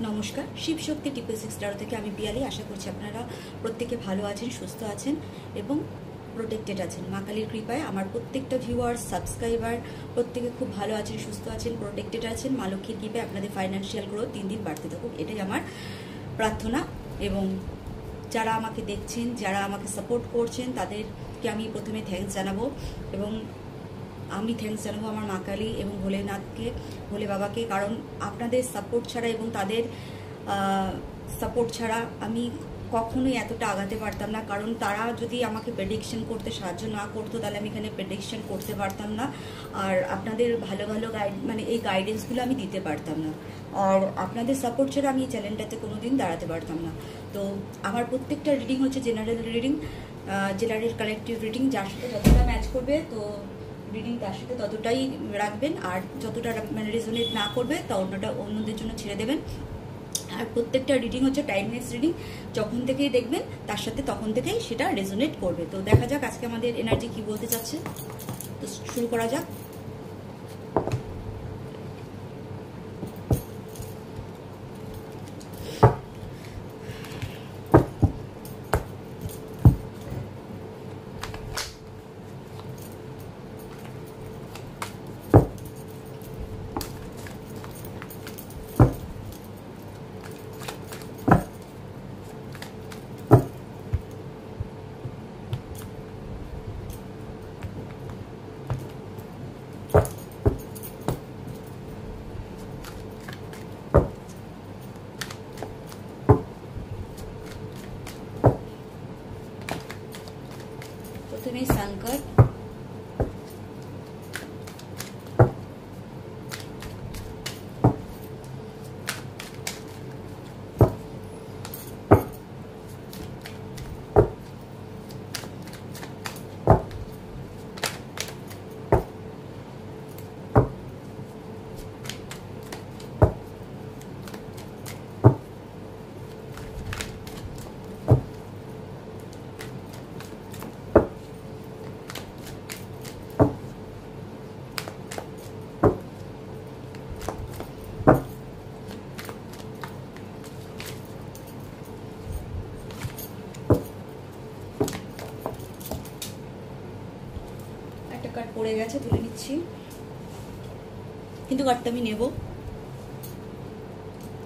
নমস্কার, শিবশক্তি টিপল6 টারো থেকে আমি পিয়ালি। আশা করছি আপনারা প্রত্যেকে ভালো আছেন, সুস্থ আছেন এবং প্রোটেক্টেড আছেন। মা কালীর কৃপায় আমার প্রত্যেকটা ভিউয়ার্স, সাবস্ক্রাইবার প্রত্যেকে খুব ভালো আছেন, সুস্থ আছেন, প্রোটেক্টেড আছেন। মা লক্ষ্মীর কৃপায় আপনাদের ফাইন্যান্সিয়াল গ্রোথ দিন দিন বাড়তে থাকুক, এটাই আমার প্রার্থনা। এবং যারা আমাকে দেখছেন, যারা আমাকে সাপোর্ট করছেন, তাদেরকে আমি প্রথমে থ্যাঙ্কস জানাবো। এবং আমি থ্যাঙ্কস জানাবো আমার মা কালী এবং ভোলেনাথকে, ভোলে বাবাকে, কারণ আপনাদের সাপোর্ট ছাড়া এবং তাদের সাপোর্ট ছাড়া আমি কখনোই এতটা আগাতে পারতাম না। কারণ তারা যদি আমাকে প্রেডিকশন করতে সাহায্য না করতো, তাহলে আমি এখানে প্রেডিকশন করতে পারতাম না। আর আপনাদের ভালো ভালো এই গাইডেন্সগুলো আমি দিতে পারতাম না। আর আপনাদের সাপোর্ট ছাড়া আমি এই চ্যানেলটাতে কোনোদিন দাঁড়াতে পারতাম না। তো আমার প্রত্যেকটা রিডিং হচ্ছে general reading, general collective reading. যার সাথে যতটা ম্যাচ করবে তো রিডিং তার সাথে ততটাই রাখবেন, আর যতটা রেজোনেট না করবে তা অন্যদের জন্য ছেড়ে দেবেন। আর প্রত্যেকটা রিডিং হচ্ছে টাইমলেস রিডিং, যখন থেকেই দেখবেন তার সাথে তখন থেকেই সেটা রেজোনেট করবে। তো দেখা যাক আজকে আমাদের এনার্জি কি বলতে চাচ্ছে। তো শুরু করা যাক। প্রথমে সংকট, একটা কার্ড পড়ে গেছে, তুলে নিচ্ছি, কিন্তু কার্ডটা আমি নেব।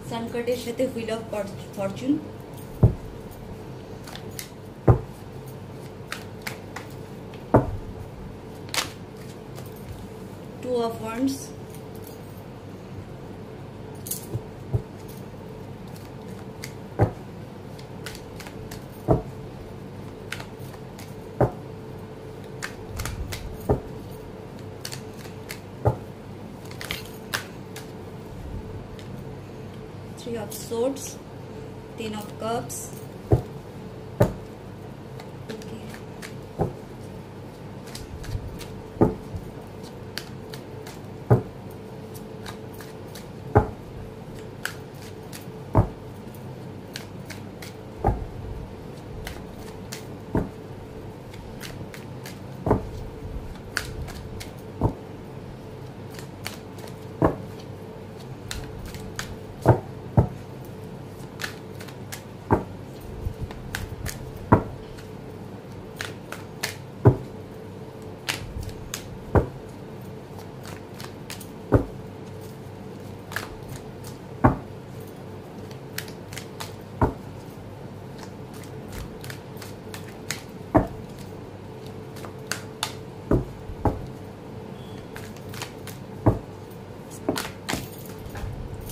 সান কার্ডের সাথে wheel of fortune, two of wands, Three of Swords, Ten of Cups. Okay.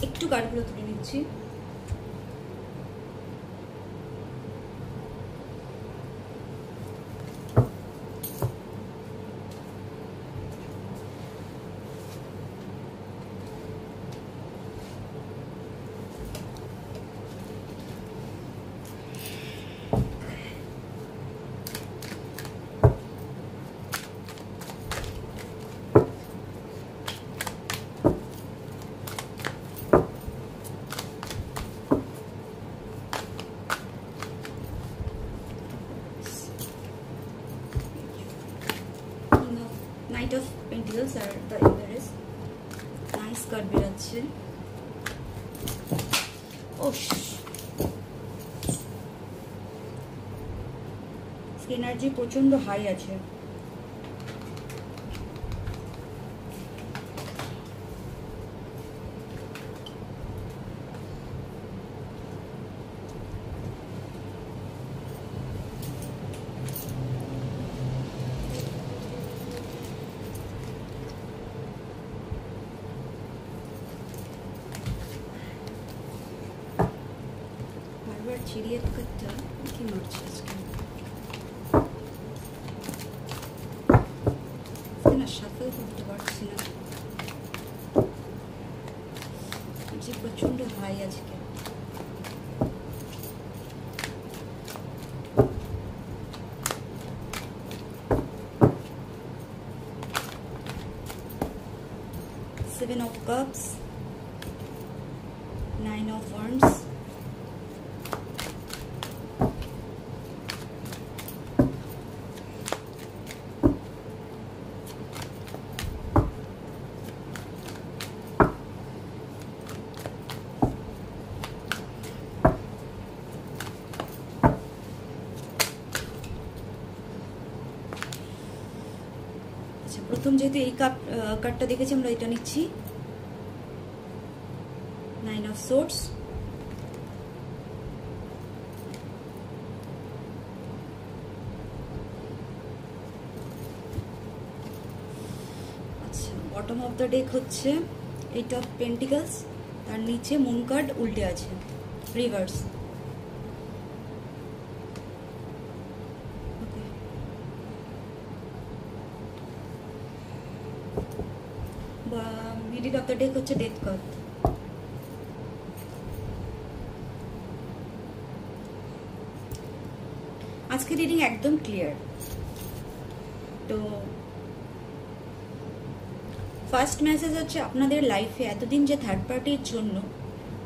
একটু কার্ডগুলো তুলে নিচ্ছি। Knight of Pentacles আর the Empress, নাইস কার্ড বেরোচ্ছে। এনার্জি প্রচন্ড হাই আছে। বারবার চিড়িয়ে কাটটা কি মারছে আজকে না, সাফল করতে পারছি না, যে প্রচন্ড হাই আজকে। Seven of Cups, Nine of Wands, প্রথম যেহেতু এই কার্ডটা দেখেছি আমরা এটা নিচ্ছি, নাইন অফ সোর্ডস, আচ্ছা বটম অফ দ্য ডেক হচ্ছে এইট অফ পেন্টিকলস, তার নিচে মুন কার্ড উল্টে আছে, reverse. Middle of the deck হচ্ছে ডেথ কার্ড। আজকে রিডিং একদম ক্লিয়ার। তো ফার্স্ট মেসেজ হচ্ছে আপনাদের লাইফে এতদিন যে থার্ড পার্টির জন্য,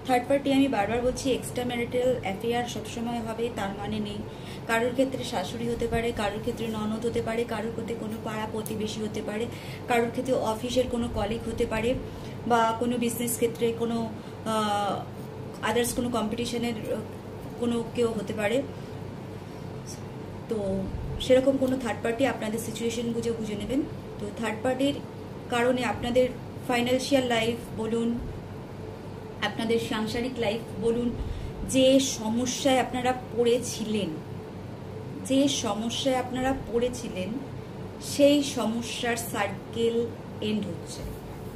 থার্ড পার্টি আমি বারবার বলছি এক্সট্রা ম্যারিটাল অ্যাফেয়ার সবসময় হবে তার মানে নেই। কারোর ক্ষেত্রে শাশুড়ি হতে পারে, কারোর ক্ষেত্রে ননদ হতে পারে, কারোর ক্ষেত্রে কোনো পাড়া প্রতিবেশী হতে পারে, কারোর ক্ষেত্রে অফিসের কোনো কলিগ হতে পারে, বা কোনো বিজনেস ক্ষেত্রে কোনো আদার্স কোনো কম্পিটিশনের কোনো কেউ হতে পারে। তো সেরকম কোনো থার্ড পার্টি আপনাদের সিচুয়েশন বুঝে নেবেন। তো থার্ড পার্টির কারণে আপনাদের ফাইন্যান্সিয়াল লাইফ বলুন, আপনাদের সাংসারিক লাইফ বলুন, যে সমস্যায় আপনারা পড়েছিলেন, সেই সমস্যার সার্কেল এন্ড হচ্ছে।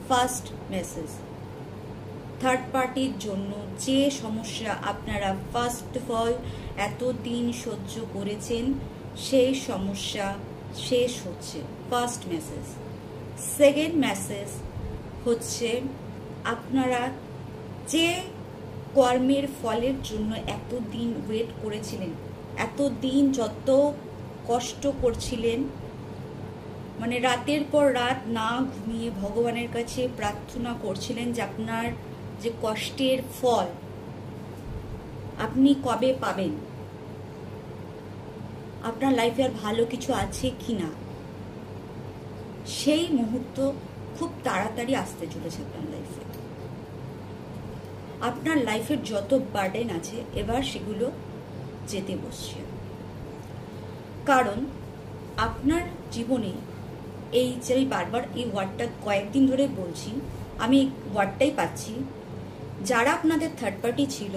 ফার্স্ট মেসেজ, থার্ড পার্টির জন্য যে সমস্যা আপনারা ফার্স্ট অফ অল এতদিন সহ্য করেছেন সেই সমস্যা শেষ হচ্ছে, ফার্স্ট মেসেজ। সেকেন্ড মেসেজ হচ্ছে আপনারা যে কর্মের ফলের জন্য এতদিন ওয়েট করেছিলেন, এতদিন যত কষ্ট করছিলেন, মানে রাতের পর রাত না ঘুমিয়ে ভগবানের কাছে প্রার্থনা করছিলেন যে আপনার যে কষ্টের ফল আপনি কবে পাবেন, আপনার লাইফে আর ভালো কিছু আছে কিনা, সেই মুহূর্ত খুব তাড়াতাড়ি আসতে চলেছে আপনার লাইফে। আপনার লাইফের যত বার্ডেন আছে এবার সেগুলো যেতে বসছে, কারণ আপনার জীবনে এই যে আমি বারবার এই ওয়ার্ডটা কয়েকদিন ধরে বলছি, আমি ওয়ার্ডটাই পাচ্ছি, যারা আপনাদের থার্ড পার্টি ছিল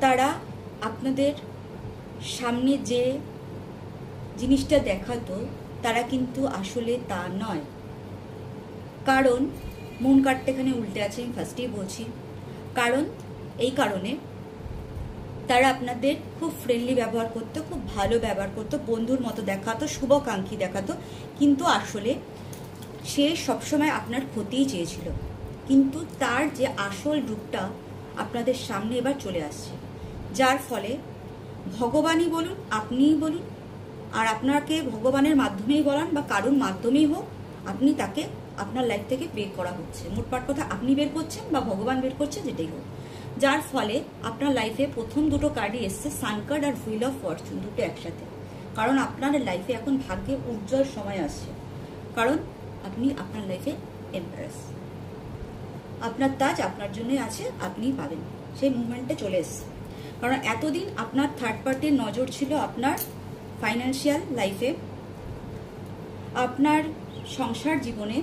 তারা আপনাদের সামনে যে জিনিসটা দেখাতো তারা কিন্তু আসলে তা নয়। কারণ মন কাটতে এখানে উল্টে আছে, আমি ফার্স্টেই বলছি, কারণ এই কারণে তারা আপনাদের খুব ফ্রেন্ডলি ব্যবহার করতো, খুব ভালো ব্যবহার করতো, বন্ধুর মতো দেখাতো, শুভাকাঙ্ক্ষী দেখাতো, কিন্তু আসলে সে সবসময় আপনার ক্ষতিই চেয়েছিল। কিন্তু তার যে আসল রূপটা আপনাদের সামনে এবার চলে আসছে, যার ফলে ভগবানই বলুন, আপনিই বলুন, আর আপনাকে ভগবানের মাধ্যমেই বলান বা কারোর মাধ্যমেই হোক, আপনি তাকে আপনার লাইফ থেকে বের করা হচ্ছে। মোটপাট কথা আপনি বের করছেন বা ভগবান বের করছে, যেটাই হোক, যার ফলে আপনার লাইফে প্রথম দুটো কার্ডই এসছে, সান কার্ড আর হুইল অফ ফরচুন, দুটো একসাথে। কারণ আপনার লাইফে এখন ভাগ্যে উজ্জ্বল সময় আসছে, কারণ আপনি আপনার লাইফে এমপ্রেস। আপনার তাজ আপনার জন্যই আছে, আপনিই পাবেন। সেই মুভমেন্টে চলে এসছে। কারণ এতদিন আপনার থার্ড পার্টির নজর ছিল আপনার ফাইন্যান্সিয়াল লাইফে, আপনার সংসার জীবনে,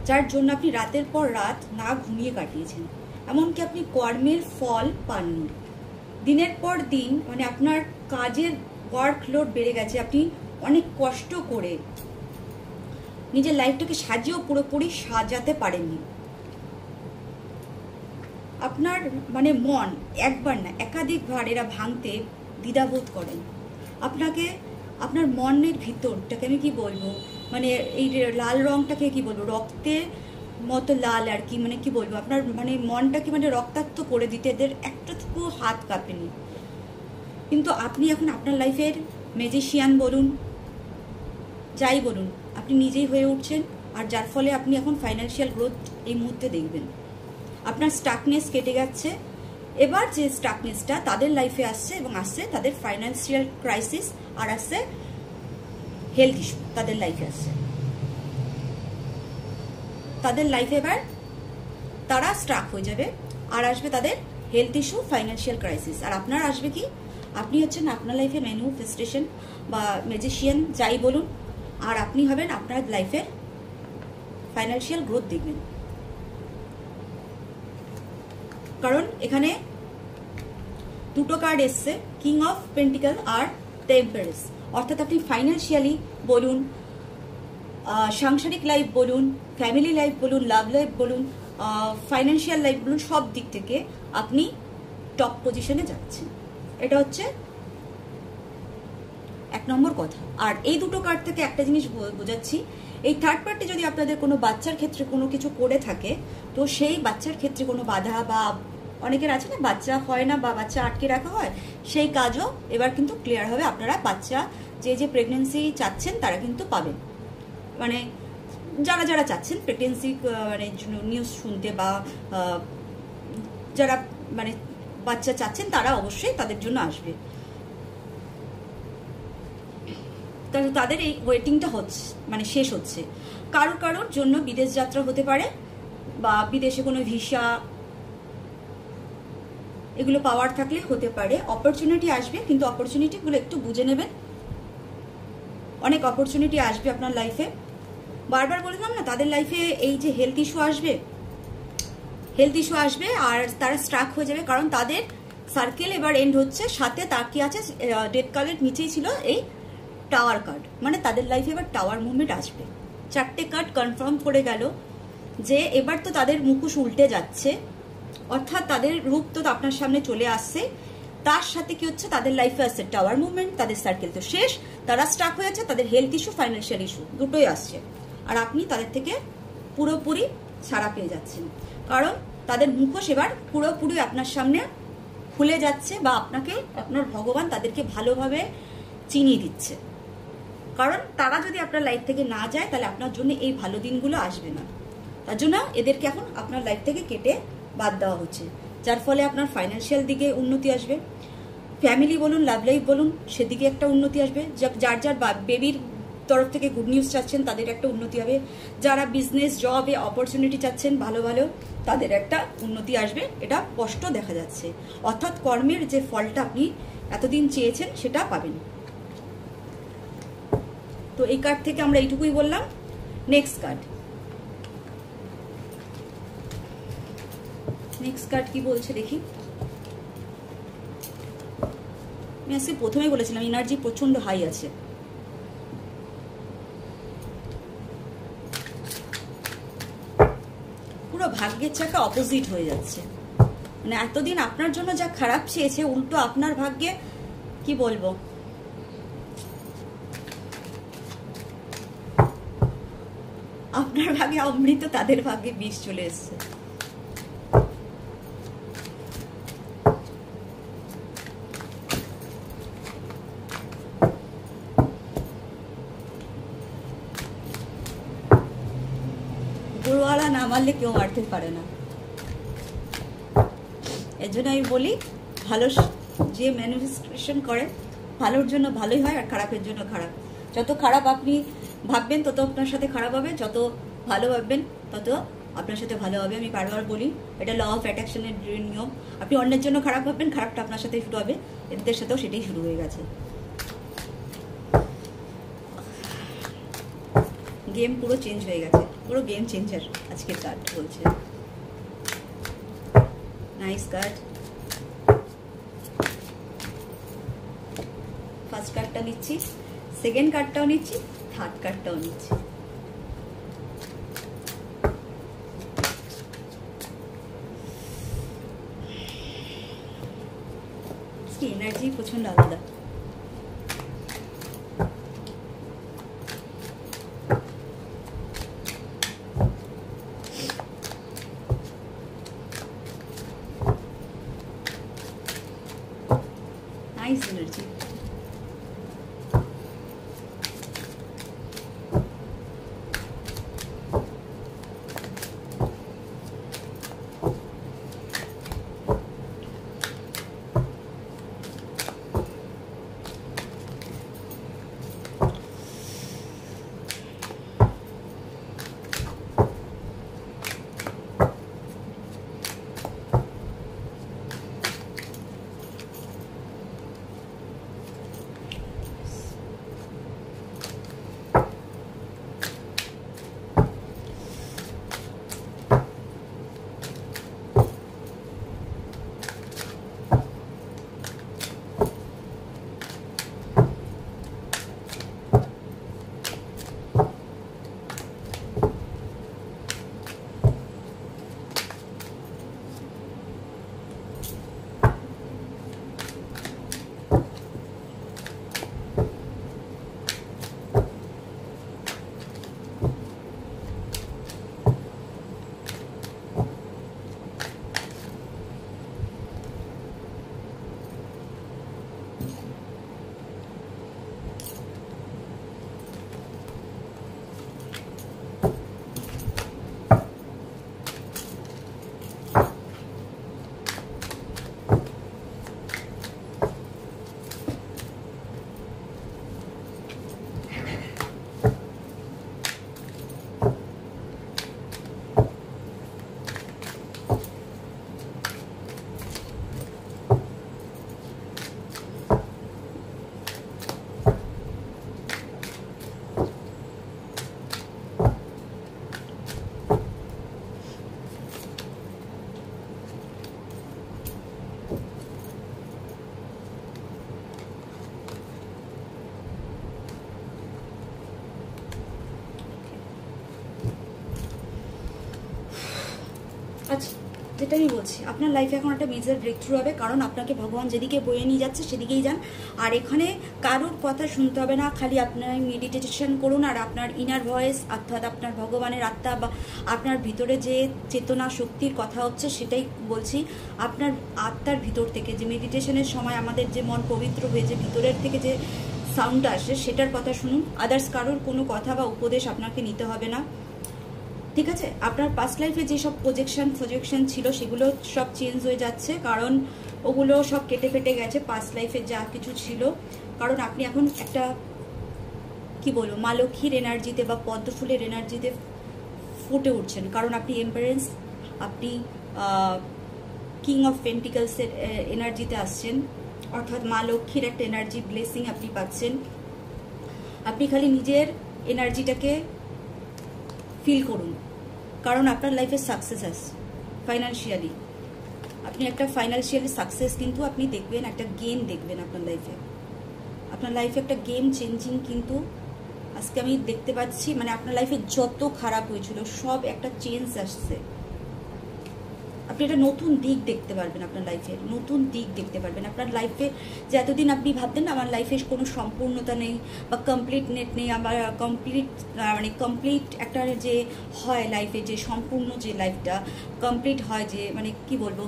যার জন্য আপনি রাতের পর রাত না ঘুমিয়ে কাটিয়েছেন। এমনকি আপনি কর্মের ফল পাননি। দিনের পর দিন মানে আপনার কাজের ওয়ার্কলোড বেড়ে গেছে, আপনি অনেক কষ্ট করে নিজের লাইফটাকে সাজিয়েও পুরোপুরি সাজাতে পারেননি। আপনার মানে মন একবার না একাধিকবার এরা ভাঙতে দ্বিধাবোধ করেন। আপনাকে আপনার মনের ভিতরটাকে আমি কি বলবো, মানে এই লাল রংটাকে কি বলবো, রক্তের মতো লাল আর কি, মানে কি বলবো, আপনার মানে মনটাকে মানে রক্তাক্ত করে দিতে এদের একটুকু হাত কাঁপেনি। কিন্তু আপনি এখন আপনার লাইফের ম্যাজিশিয়ান বলুন, যাই বলুন, আপনি নিজেই হয়ে উঠছেন। আর যার ফলে আপনি এখন ফাইন্যান্সিয়াল গ্রোথ এই মুহূর্তে দেখবেন। আপনার স্টাকনেস কেটে যাচ্ছে। এবার যে স্টাকনেসটা তাদের লাইফে আসছে এবং আসছে তাদের ফাইন্যান্সিয়াল ক্রাইসিস, আর আসছে হেলথ ইস্যু তাদের লাইফে আসছে। তাদের লাইফে এবার তারা স্ট্রাক হয়ে যাবে, আর আসবে তাদের হেলথ ইস্যু, ফাইন্যান্সিয়াল ক্রাইসিস। আর আপনার আসবে কি, আপনি হচ্ছেন আপনার লাইফে ম্যানিফেস্টেশন বা ম্যাজিশিয়ান যাই বলুন, আর আপনি হবেন আপনার লাইফের ফাইন্যান্সিয়াল গ্রোথ দেখবেন। কারণ এখানে দুটো কার্ড এসছে, কিং অফ পেন্টিকল আর দ্য এম্পারেস। অর্থাৎ আপনি ফাইন্যান্সিয়ালি বলুন, সাংসারিক লাইফ বলুন, ফ্যামিলি লাইফ বলুন, লাভ লাইফ বলুন, ফাইন্যান্সিয়াল লাইফ বলুন, সব দিক থেকে আপনি টপ পজিশনে যাচ্ছেন। এটা হচ্ছে এক নম্বর কথা। আর এই দুটো কার্ড থেকে একটা জিনিস বোঝাচ্ছি, এই থার্ড পার্টি যদি আপনাদের কোনো বাচ্চার ক্ষেত্রে কোনো কিছু করে থাকে, তো সেই বাচ্চার ক্ষেত্রে কোনো বাধা বা অনেকের আছে না বাচ্চা হয় না বা বাচ্চা আটকে রাখা হয়, সেই কাজও এবার কিন্তু ক্লিয়ার হবে। আপনারা বাচ্চা যে প্রেগনেন্সি চাচ্ছেন তারা কিন্তু পাবেন। মানে যারা যারা চাচ্ছেন প্রেগনেন্সি মানে নিউজ শুনতে বা যারা মানে বাচ্চা চাচ্ছেন তারা অবশ্যই তাদের জন্য আসবে। তাদের এই ওয়েটিংটা হচ্ছে মানে শেষ হচ্ছে। কারোর জন্য বিদেশ যাত্রা হতে পারে বা বিদেশে কোনো ভিসা এগুলো পাওয়ার থাকলে হতে পারে। অপরচুনিটি আসবে, কিন্তু অপরচুনিটিগুলো একটু বুঝে নেবেন। অনেক অপরচুনিটি আসবে আপনার লাইফে। বারবার বললাম না, তাদের লাইফে এই যে হেলথ ইস্যু আসবে আর তারা স্ট্রাক হয়ে যাবে। কারণ তাদের সার্কেল এবার এন্ড হচ্ছে। সাথে তার কি আছে, ডেথ কার্ডের নিচেই ছিল এই টাওয়ার কার্ড, মানে তাদের লাইফে এবার টাওয়ার মুভমেন্ট আসবে। চারটে কার্ড কনফার্ম করে গেল যে এবার তো তাদের মুখোশ উল্টে যাচ্ছে, অর্থাৎ তাদের রূপ তো আপনার সামনে চলে আসছে। তার সাথে কি হচ্ছে, তাদের লাইফে আসছে টাওয়ার মুভমেন্ট, তাদের সার্কেল তো শেষ, তারা স্টাক হয়ে যাচ্ছে, তাদের হেলথ ইস্যু, ফাইন্যান্সিয়াল ইস্যু দুটোই আসছে। আর আপনি তাদের থেকে পুরোপুরি ছাড়া পেয়ে যাচ্ছেন। কারণ তাদের মুখোশ এবার পুরোপুরি আপনার সামনে খুলে যাচ্ছে, বা আপনাকে আপনার ভগবান তাদেরকে ভালোভাবে চিনিয়ে দিচ্ছে। কারণ তারা যদি আপনার লাইফ থেকে না যায় তাহলে আপনার জন্য এই ভালো দিনগুলো আসবে না। তার জন্য এদেরকে এখন আপনার লাইফ থেকে কেটে বাদ দেওয়া হচ্ছে, যার ফলে আপনার ফাইন্যান্সিয়াল দিকে উন্নতি আসবে, ফ্যামিলি বলুন, লাভ লাইফ বলুন, সেদিকে একটা উন্নতি আসবে। যার বেবির তরফ থেকে গুড নিউজ চাচ্ছেন তাদের একটা উন্নতি হবে। যারা বিজনেস জবে অপরচুনিটি চাচ্ছেন ভালো ভালো, তাদের একটা উন্নতি আসবে। এটা স্পষ্ট দেখা যাচ্ছে। অর্থাৎ কর্মের যে ফলটা আপনি এতদিন চেয়েছেন সেটা পাবেন। তো এই কার্ড থেকে আমরা এইটুকুই বললাম। নেক্সট কার্ড কি বলছে দেখি। আমি আজকে প্রথমেই বলেছিলাম এনার্জি প্রচন্ড হাই আছে। পুরো ভাগ্যের চাকা অপোজিট হয়ে যাচ্ছে। মানে এতদিন আপনার জন্য যা খারাপ চেয়েছে, উল্টো আপনার ভাগ্যে কি বলবো, আপনার ভাগ্যে অমৃত, তাদের ভাগ্যে বিষ চলে এসছে। উপরওয়ালা না মারলে কেউ মারতে পারে না। এর জন্য আমি বলি, ভালো যে ম্যানিফেস্টেশন করে ভালোর জন্য ভালোই হয়, আর খারাপের জন্য খারাপ। যত খারাপ আপনি ভাববেন তত আপনার সাথে খারাপ হবে, যত ভালো ভাববেন তত আপনার সাথে ভালো হবে। আমি বারবার বলি, এটা ল অফ অ্যাট্রাকশনের নিয়ম। আপনি অন্যের জন্য খারাপ ভাববেন, খারাপটা আপনার সাথে শুরু হবে। এদের সাথেও সেটাই শুরু হয়ে গেছে। গেম পুরো চেঞ্জ হয়ে গেছে, পুরো গেম চেঞ্জার আজকের কার্ড বলছে। Nice card. ফার্স্ট কার্ডটা নিচ্ছি, সেকেন্ড কার্ডটাও নিচ্ছি, থার্ড কার্ডটাও নিচ্ছি। এনার্জি প্রচন্ড আলাদা। Nice energy. আচ্ছা, যেটা আমি বলছি, আপনার লাইফে এখন একটা মেজর ব্রেক থ্রু হবে, কারণ আপনাকে ভগবান যেদিকে বয়ে নিয়ে যাচ্ছে সেদিকেই যান। আর এখানে কারোর কথা শুনতে হবে না, খালি আপনার মেডিটেশন করুন আর আপনার ইনার ভয়েস অর্থাৎ আপনার ভগবানের আত্মা বা আপনার ভিতরে যে চেতনা শক্তির কথা হচ্ছে সেটাই বলছি। আপনার আত্মার ভিতর থেকে যে মেডিটেশনের সময় আমাদের যে মন পবিত্র হয়ে যে ভিতরের থেকে যে সাউন্ডটা আসে সেটার কথা শুনুন। আদার্স কারোর কোনো কথা বা উপদেশ আপনাকে নিতে হবে না, ঠিক আছে? আপনার পাস্ট লাইফে যেসব প্রজেকশন ছিল সেগুলো সব চেঞ্জ হয়ে যাচ্ছে, কারণ ওগুলো সব কেটে ফেটে গেছে পাস্ট লাইফে যা কিছু ছিল। কারণ আপনি এখন একটা কি বলবো মা লক্ষ্মীর এনার্জিতে বা পদ্মফুলের এনার্জিতে ফুটে উঠছেন, কারণ আপনি এম্পারেন্স, আপনি কিং অফ পেন্টিকলসের এনার্জিতে আসছেন, অর্থাৎ মা লক্ষ্মীর একটা এনার্জি ব্লেসিং আপনি পাচ্ছেন। আপনি খালি নিজের এনার্জিটাকে ফিল করুন, কারণ আপনার লাইফে সাকসেস আসছে ফাইন্যান্সিয়ালি। আপনি একটা ফাইন্যান্সিয়ালি সাকসেস কিন্তু আপনি দেখবেন, একটা গেম দেখবেন আপনার লাইফে। আপনার লাইফে একটা গেম চেঞ্জিং কিন্তু আজকে আমি দেখতে পাচ্ছি। মানে আপনার লাইফে যত খারাপ হয়েছিল সব একটা চেঞ্জ আসছে। আপনি একটা নতুন দিক দেখতে পারবেন, আপনার লাইফের নতুন দিক দেখতে পারবেন। আপনার লাইফে যে এতদিন আপনি ভাবতেন না আমার লাইফে কোনো সম্পূর্ণতা নেই বা কমপ্লিট নেট নেই, আমার কমপ্লিট একটা যে হয় লাইফে, যে সম্পূর্ণ যে লাইফটা কমপ্লিট হয়, যে মানে কি বলবো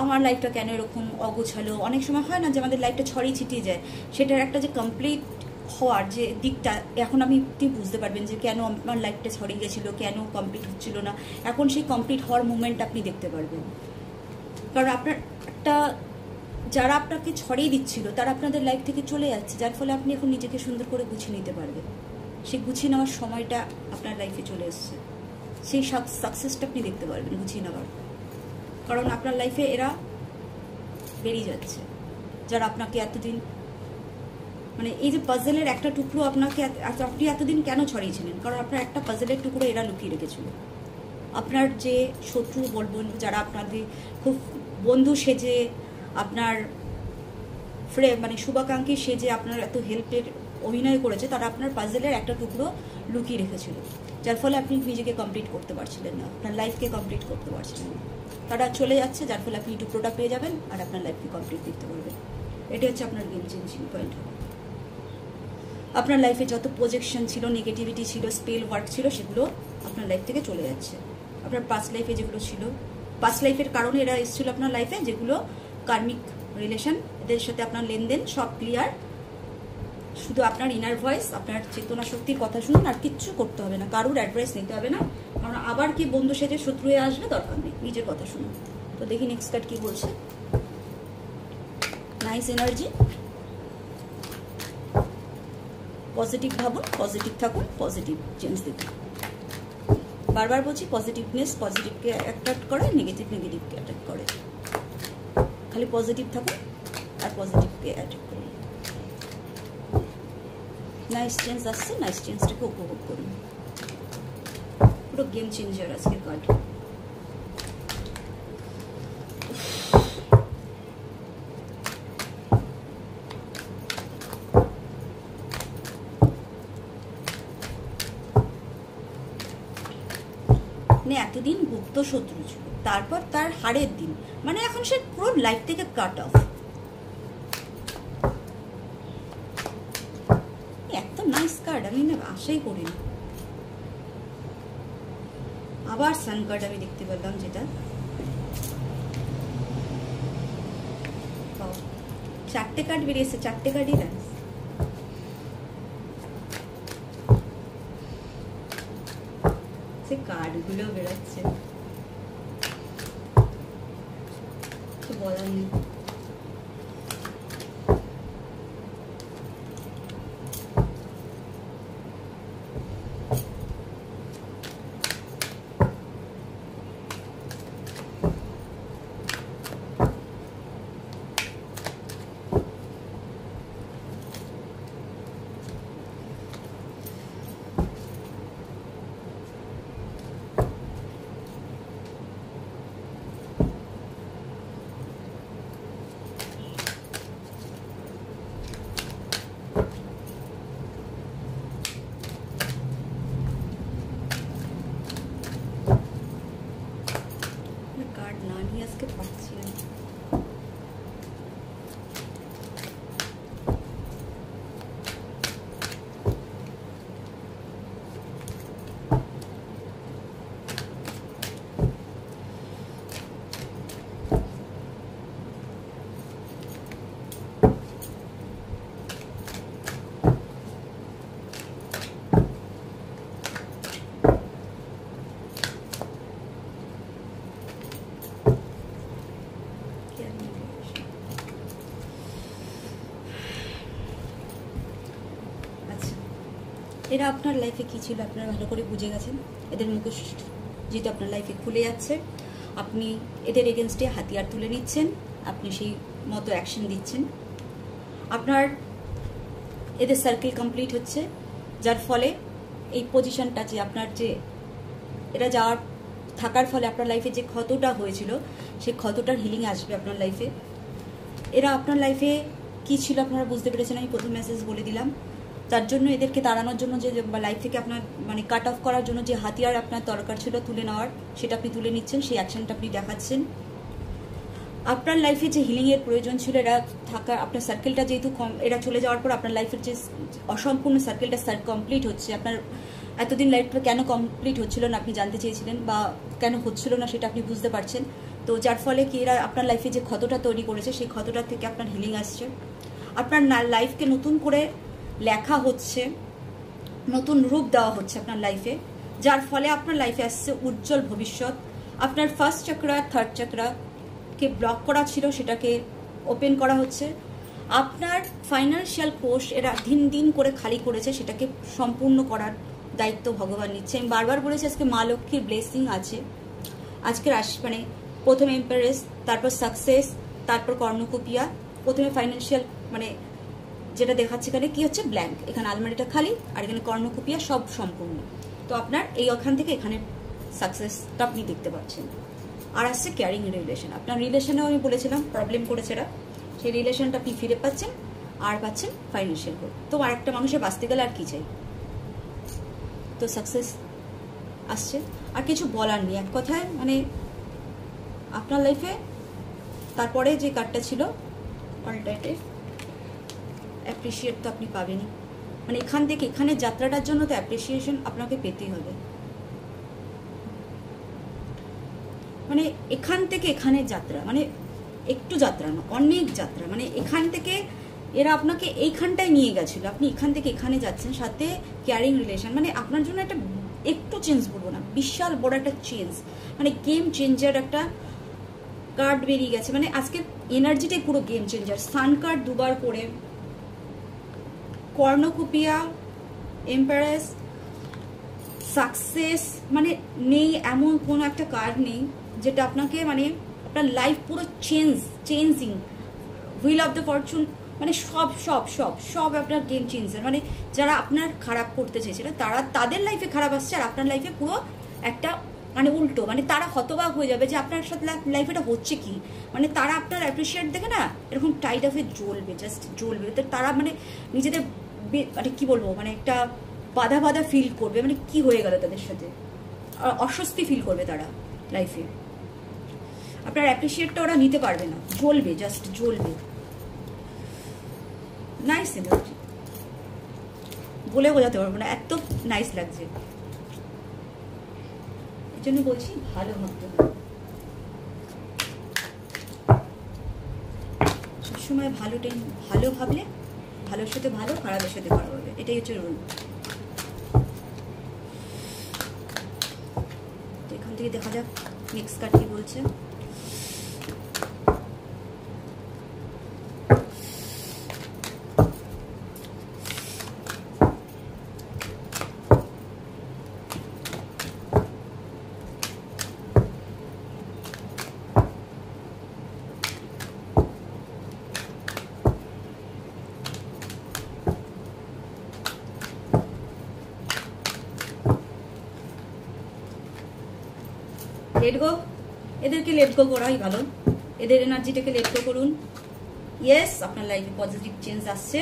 আমার লাইফটা কেন এরকম অগোছালো, অনেক সময় হয় না যে আমাদের লাইফটা ছড়িয়ে ছিটিয়ে যায়, সেটার একটা যে কমপ্লিট হওয়ার যে দিকটা এখন আপনি বুঝতে পারবেন যে কেন আমার লাইফটা ছড়িয়ে গেছিলো, কেন কমপ্লিট হচ্ছিল না। এখন সেই কমপ্লিট হওয়ার মুভমেন্ট আপনি দেখতে পারবেন, কারণ আপনার একটা যারা আপনাকে ছড়িয়ে দিচ্ছিল তারা আপনাদের লাইফ থেকে চলে যাচ্ছে, যার ফলে আপনি এখন নিজেকে সুন্দর করে গুছিয়ে নিতে পারবেন। সেই গুছিয়ে নেওয়ার সময়টা আপনার লাইফে চলে এসছে। সেই সাকসেসটা আপনি দেখতে পারবেন গুছিয়ে নেওয়ার। কারণ আপনার লাইফে এরা বেরিয়ে যাচ্ছে, যারা আপনাকে এতদিন মানে এই যে পাজেলের একটা টুকরো আপনাকে আপনি এতদিন কেন ছড়িয়েছিলেন, কারণ আপনার একটা পাজেলের টুকরো এরা লুকিয়ে রেখেছিল। আপনার যে শত্রু বলবেন, যারা আপনাদের খুব বন্ধু সেজে আপনার মানে শুভাকাঙ্ক্ষী সেজে আপনার এত হেল্পের অভিনয় করেছে, তারা আপনার পাজেলের একটা টুকরো লুকিয়ে রেখেছিল, যার ফলে আপনি নিজেকে কমপ্লিট করতে পারছিলেন না, আপনার লাইফকে কমপ্লিট করতে পারছিলেন না। তারা চলে যাচ্ছে, যার ফলে আপনি টুকরোটা পেয়ে যাবেন আর আপনার লাইফকে কমপ্লিট করতে পারবেন। এটি হচ্ছে আপনার গেম চেঞ্জিং পয়েন্ট। আপনার লাইফে যত প্রজেকশন ছিল, নেগেটিভিটি ছিল, স্পেল ওয়ার্ক ছিল, সেগুলো আপনার লাইফ থেকে চলে যাচ্ছে। আপনার পাস্ট লাইফে যেগুলো ছিল, পাস্ট লাইফের কারণে এরা এসেছিল আপনার লাইফে, যেগুলো কার্মিক রিলেশন, এদের সাথে আপনার লেনদেন সব ক্লিয়ার। শুধু আপনার ইনার ভয়েস, আপনার চেতনা শক্তির কথা শুনুন, আর কিচ্ছু করতে হবে না, কারোর অ্যাডভাইস নিতে হবে না। কারণ আবার কি বন্ধু সেজে শত্রু হয়ে আসবে, দরকার নেই, নিজের কথা শুনুন। তো দেখি নেক্সট কার্ড কি বলছে। নাইস এনার্জি, পজিটিভ ভাবুন, পজিটিভ থাকুন, পজিটিভ চেঞ্জ দেখুন। বারবার বলছি, পজিটিভনেস পজিটিভকে অ্যাট্রাক্ট করে, নেগেটিভকে অ্যাট্রাক্ট করে। খালি পজিটিভ থাকুন আর পজিটিভকে অ্যাট্রাক্ট করুন। নাইস চেঞ্জ আসছে, নাইস চেঞ্জটাকে উপভোগ করুন। পুরো গেম চেঞ্জার আজকে কার্ড। এতদিন গুপ্ত শত্রু ছিল, তারপর তার হারের দিন, মানে এখন সে পুরো লাইফ থেকে কাট অফ। এত নাইস কার্ড আমি না আশাই করিনি। আবার সান কার্ড আমি দেখতে পেলাম, যেটা চারটে কার্ড বেরিয়েছে, চারটে কার্ডই নাইস। কার্ডগুলো বেরোচ্ছে, বলার নেই। আজকে পাচ্ছি না। এরা আপনার লাইফে কি ছিল আপনারা ভালো করে বুঝে গেছেন। এদের মুখোশ যেহেতু আপনার লাইফে খুলে যাচ্ছে, আপনি এদের এগেনস্টে হাতিয়ার তুলে নিচ্ছেন, আপনি সেই মতো অ্যাকশন দিচ্ছেন। আপনার এদের সার্কেল কমপ্লিট হচ্ছে, যার ফলে এই পজিশনটা যে আপনার যে এরা যাওয়ার থাকার ফলে আপনার লাইফে যে ক্ষতটা হয়েছিল, সেই ক্ষতটার হিলিং আসবে আপনার লাইফে। এরা আপনার লাইফে কি ছিল আপনারা বুঝতে পেরেছেন, আমি প্রথম মেসেজ বলে দিলাম। তার জন্য এদেরকে তাড়ানোর জন্য যে লাইফ থেকে আপনার মানে কাট অফ করার জন্য যে হাতিয়ার আপনার দরকার ছিল তুলে নেওয়ার, সেটা আপনি তুলে নিচ্ছেন, সেই অ্যাকশনটা আপনি দেখাচ্ছেন। আপনার লাইফে যে হিলিংয়ের প্রয়োজন ছিল, এরা থাকা আপনার সার্কেলটা যেহেতু এরা চলে যাওয়ার পর আপনার লাইফের যে অসম্পূর্ণ সার্কেলটা কমপ্লিট হচ্ছে। আপনার এতদিন লাইফটা কেন কমপ্লিট হচ্ছিল না আপনি জানতে চেয়েছিলেন, বা কেন হচ্ছিল না সেটা আপনি বুঝতে পারছেন। তো যার ফলে কি এরা আপনার লাইফে যে ক্ষতটা তৈরি করেছে, সেই ক্ষতটা থেকে আপনার হিলিং আসছে। আপনার লাইফকে নতুন করে লেখা হচ্ছে, নতুন রূপ দেওয়া হচ্ছে আপনার লাইফে, যার ফলে আপনার লাইফে আসছে উজ্জ্বল ভবিষ্যৎ। আপনার ফার্স্ট চক্রা থার্ড চক্রাকে ব্লক করা ছিল, সেটাকে ওপেন করা হচ্ছে। আপনার ফাইন্যান্সিয়াল কোষ এরা দিন দিন করে খালি করেছে, সেটাকে সম্পূর্ণ করার দায়িত্ব ভগবান নিচ্ছে। আমি বারবার বলেছি আজকে মা লক্ষ্মীর ব্লেসিং আছে। আজকে মানে প্রথমে এম্পারেস, তারপর সাকসেস, তারপর কর্ণকুপিয়া, প্রথমে ফাইন্যান্সিয়াল, মানে যেটা দেখাচ্ছে এখানে কি হচ্ছে ব্ল্যাঙ্ক, এখানে আলমারিটা খালি, আর এখানে কর্ণকুপিয়া সব সম্পূর্ণ। তো আপনার এই ওখান থেকে এখানে সাকসেসটা আপনি দেখতে পাচ্ছেন। আর আসছে কেয়ারিং রিলেশন। আপনার রিলেশনেও আমি বলেছিলাম প্রবলেম করেছে এরা, সেই রিলেশনটা আপনি ফিরে পাচ্ছেন, আর পাচ্ছেন ফাইন্যান্সিয়াল গ্রোথ। তো আর একটা মানুষের বাঁচতে গেলে আর কি চাই, তো সাকসেস আসছে। আর কিছু বলার নেই, এক কথায় মানে আপনার লাইফে তারপরে যে কার্ডটা ছিল অল্টারনেটিভ, অ্যাপ্রিসিয়েট তো আপনি পাবেনই, মানে এখান থেকে এখানে যাত্রাটার জন্য তো অ্যাপ্রিসিয়েশন আপনাকে পেতেই হবে। মানে এখান থেকে এখানে যাত্রা, মানে একটু যাত্রা না, অনেক যাত্রা, মানে এখান থেকে এরা আপনাকে এইখানটায় নিয়ে গেছিল, আপনি এখান থেকে এখানে যাচ্ছেন, সাথে কেয়ারিং রিলেশন, মানে আপনার জন্য একটা একটু চেঞ্জ বলবো না, বিশাল বড় একটা চেঞ্জ, মানে গেম চেঞ্জার একটা কার্ড বেরিয়ে গেছে। মানে আজকে এনার্জিটাই পুরো গেম চেঞ্জার। সান কার্ড দুবার করে, কর্ণকুপিয়া, এম্পারেস, সাকসেস, মানে নেই এমন কোনো একটা কার্ড নেই যেটা আপনাকে মানে আপনার লাইফ পুরো changing, wheel of the Fortune, মানে সব সব সব সব আপনার গেম চেঞ্জার। মানে যারা আপনার খারাপ করতে চেয়েছিল তারা তাদের লাইফে খারাপ আসছে, আর আপনার লাইফে পুরো একটা মানে উল্টো, মানে তারা হতবাক হয়ে যাবে যে আপনার সাথে লাইফে এটা হচ্ছে কি, মানে তারা আপনার অ্যাপ্রিসিয়েট দেখে না এরকম টাইট অফে জ্বলবে, জাস্ট জ্বলবে। তো তারা মানে নিজেদের মানে কি বলবো, মানে একটা বাধা বাধা ফিল করবে, মানে কি হয়ে গেল তাদের সাথে, অস্বস্তি ফিল করবে তারা লাইফে। আপনার অ্যাপ্রিসিয়েটটা ওরা নিতে পারবে না, জ্বলবে, জাস্ট জ্বলবে। নাইস এনার্জি, বলে বোঝাতে পারবো না, এত নাইস লাগছে। এই জন্য বলছি ভালো ভাবতে হবে, সবসময় ভালো ভাবলে ভালোর সাথে ভালো, খারাপের সাথে খারাপ হবে, এটাই হচ্ছে রুল। তো এখান থেকে দেখা যাক নেক্সট কার্ড কি বলছে। লেট গো, এদেরকে লেট গো করাই ভালো, এদের এনার্জিটাকে লেট গো করুন। ইয়েস, আপনার লাইফে পজিটিভ চেঞ্জ আসছে,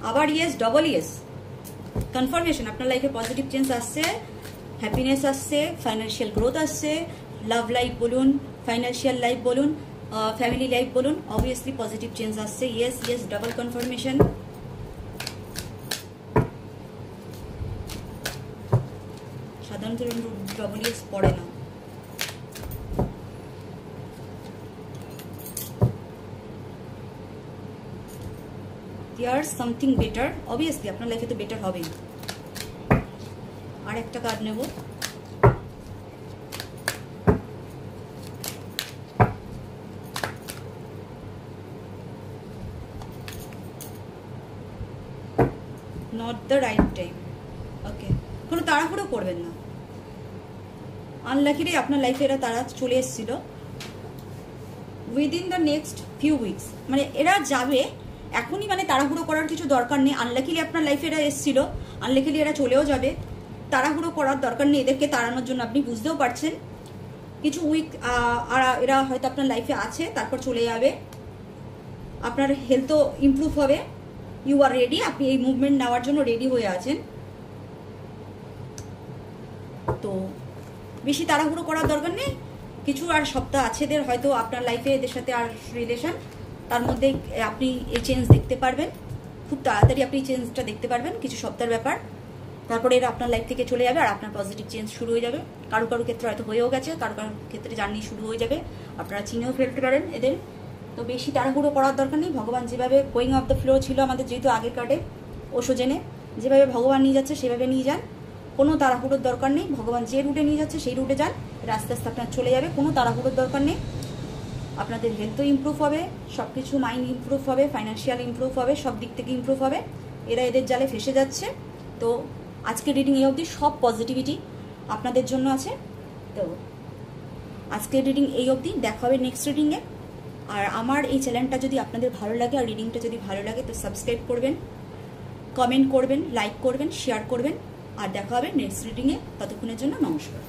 আবার ইয়েস, ডবল ইয়েস, কনফার্মেশন আপনার লাইফে পজিটিভ চেঞ্জ আসছে, হ্যাপিনেস আসছে, ফাইন্যান্সিয়াল গ্রোথ আসছে, লাভ লাইফ বলুন, ফাইন্যান্সিয়াল লাইফ বলুন, ফ্যামিলি লাইফ বলুন, অবভিয়াসলি পজিটিভ চেঞ্জ আসছে। Yes yes, double confirmation. সাধারণত ডবল ইয়েস পড়ে না। There's something better, obviously আপনার লাইফে তো বেটার হবেই। আর একটা কার্ড নেব, নট দ্য রাইট টাইম। ওকে, কোনো তাড়াহুড়ো করবেন না। আনলাকিলি আপনার লাইফে এরা তারা চলে এসেছিল within the next few weeks, মানে এরা যাবে এখনই, মানে তাড়াহুড়ো করার কিছু দরকার নেই। আনলাকিলি আপনার লাইফে এরা এসেছিল, আনলাকিলি এরা চলেও যাবে, তাড়াহুড়ো করার দরকার নেই। এদেরকে তাড়ানোর জন্য আপনি বুঝতেও পারছেন কিছু উইক আর এরা হয়তো আপনার লাইফে আছে, তারপর চলে যাবে। আপনার হেলথও ইমপ্রুভ হবে, ইউ আর রেডি, আপনি এই মুভমেন্ট নেওয়ার জন্য রেডি হয়ে আছেন। তো বেশি তাড়াহুড়ো করার দরকার নেই, কিছু আর সপ্তাহ আছে এদের, হয়তো আপনার লাইফে এদের সাথে আর রিলেশন, তার মধ্যে আপনি এই চেঞ্জ দেখতে পারবেন, খুব তাড়াতাড়ি আপনি চেঞ্জটা দেখতে পারবেন, কিছু সপ্তাহের ব্যাপার। তারপরে এরা আপনার লাইফ থেকে চলে যাবে, আর আপনার পজিটিভ চেঞ্জ শুরু হয়ে যাবে। কারো কারো ক্ষেত্রে হয়তো হয়েও গেছে, কারো কারো ক্ষেত্রে জার্নি শুরু হয়ে যাবে, আপনারা চিনেও ফেলতে পারেন এদের। তো বেশি তাড়াহুড়ো করার দরকার নেই। ভগবান যেভাবে গোয়িং অফ দ্য ফ্লো ছিল আমাদের, যেহেতু আগের কার্ডে ওষুজেনে যেভাবে ভগবান নিয়ে যাচ্ছে সেভাবে নিয়ে যান, কোনো তাড়াহুড়োর দরকার নেই। ভগবান যে রুটে নিয়ে যাচ্ছে সেই রুটে যান, আস্তে আস্তে আপনার চলে যাবে, কোনো তাড়াহুড়োর দরকার নেই। আপনাদের হেলথও ইমপ্রুভ হবে, সব কিছু, মাইন্ড ইমপ্রুভ হবে, ফাইন্যান্সিয়াল ইমপ্রুভ হবে, সব দিক থেকে ইমপ্রুভ হবে। এরা এদের জালে ফেসে যাচ্ছে, তো আজকের রিডিং এই অবধি সব পজিটিভিটি আপনাদের জন্য আছে। তো আজকের রিডিং এই অবধি, দেখা হবে নেক্সট রিডিংয়ে। আর আমার এই চ্যানেলটা যদি আপনাদের ভালো লাগে আর রিডিংটা যদি ভালো লাগে তো সাবস্ক্রাইব করবেন, কমেন্ট করবেন, লাইক করবেন, শেয়ার করবেন। আর দেখা হবে নেক্সট রিডিংয়ে। ততক্ষণের জন্য নমস্কার।